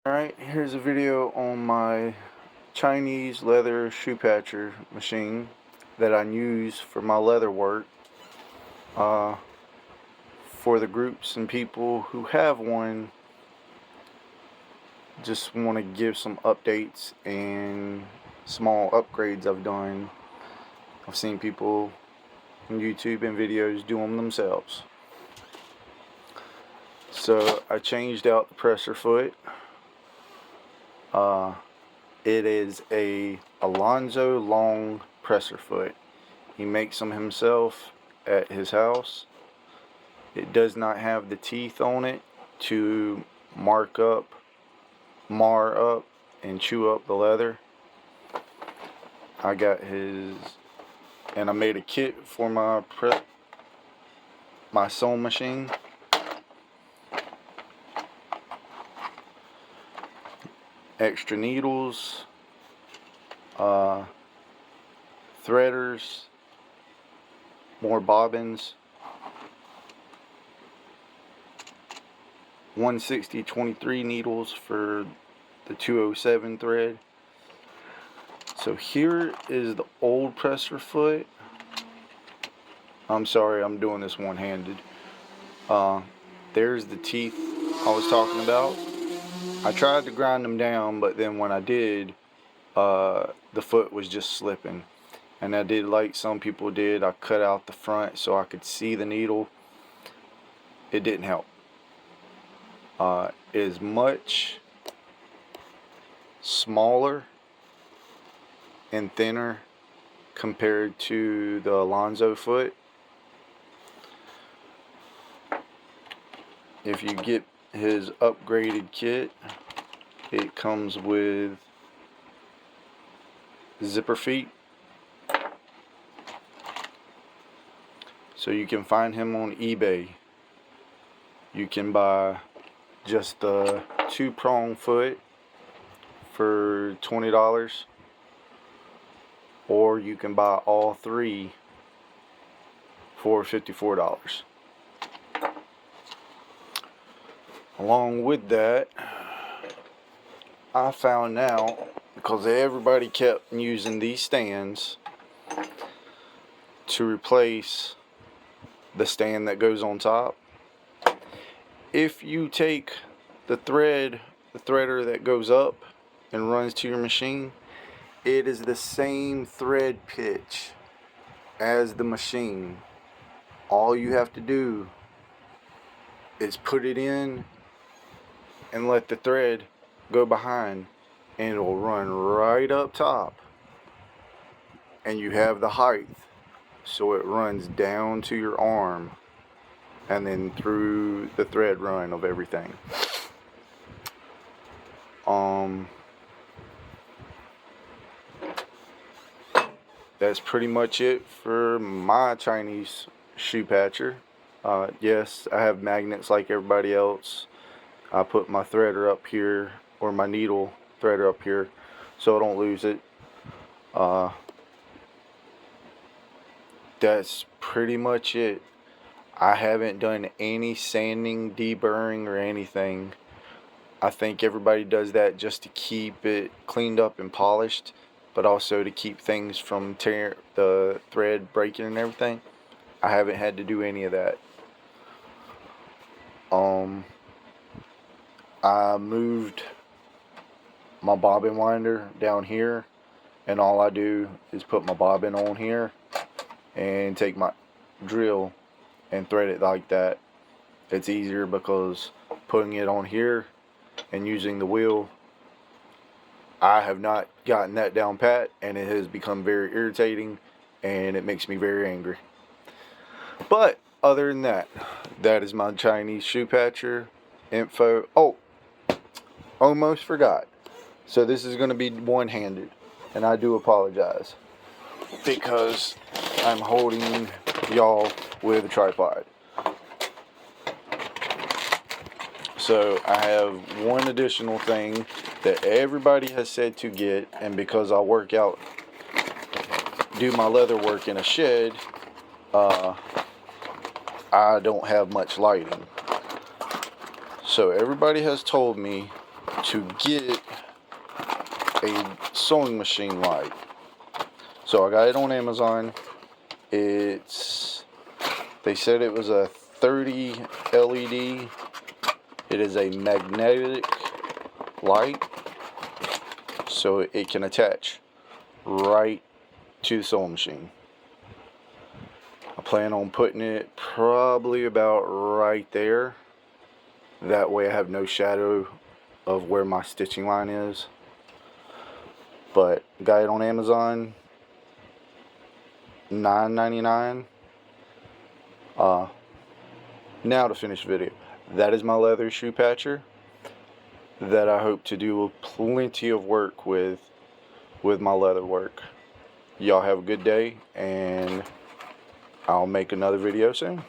Alright, here's a video on my Chinese leather shoe patcher machine that I use for my leather work. For the groups and people who have one, just want to give some updates and small upgrades I've done. I've seen people on YouTube and videos do them themselves. So I changed out the presser foot. It is a Alonzo Long presser foot. He makes them himself at his house. It does not have the teeth on it to mar up, and chew up the leather. I got his, and I made a kit for my sewing machine. Extra needles, threaders, more bobbins, 160/23 needles for the 207 thread. So here is the old presser foot. I'm sorry, I'm doing this one-handed. There's the teeth I was talking about. I tried to grind them down, but then when I did, the foot was just slipping. And I did like some people did. I cut out the front so I could see the needle. It didn't help. It is much smaller and thinner compared to the Alonzo foot. If you get his upgraded kit, it comes with zipper feet, so you can find him on eBay. You can buy just the 2-prong foot for $20, or you can buy all 3 for $54. Along with that, I found out, because everybody kept using these stands to replace the stand that goes on top. If you take the threader that goes up and runs to your machine, it is the same thread pitch as the machine. All you have to do is put it in and let the thread go behind, and it'll run right up top, and you have the height so it runs down to your arm and then through the thread run of everything. That's pretty much it for my Chinese shoe patcher. Yes, I have magnets like everybody else. I put my threader up here, or my needle threader up here, so I don't lose it. That's pretty much it. I haven't done any sanding, deburring, or anything. I think everybody does that just to keep it cleaned up and polished, but also to keep things from the thread breaking and everything. I haven't had to do any of that. I moved my bobbin winder down here, and all I do is put my bobbin on here and take my drill and thread it like that. It's easier because putting it on here and using the wheel, I have not gotten that down pat, and it has become very irritating, and it makes me very angry. But other than that, that is my Chinese shoe patcher info. Oh, almost forgot. So this is going to be one-handed, and I do apologize because I'm holding y'all with a tripod. So I have one additional thing that everybody has said to get, and because I do my leather work in a shed, I don't have much lighting. So everybody has told me to get a sewing machine light. So I got it on Amazon. They said it was a 30 LED. It is a magnetic light, so it can attach right to the sewing machine. I plan on putting it probably about right there. That way I have no shadow of where my stitching line is. But got it on Amazon, $9.99. Now to finish the video. That is my leather shoe patcher that I hope to do plenty of work with my leather work. Y'all have a good day, and I'll make another video soon.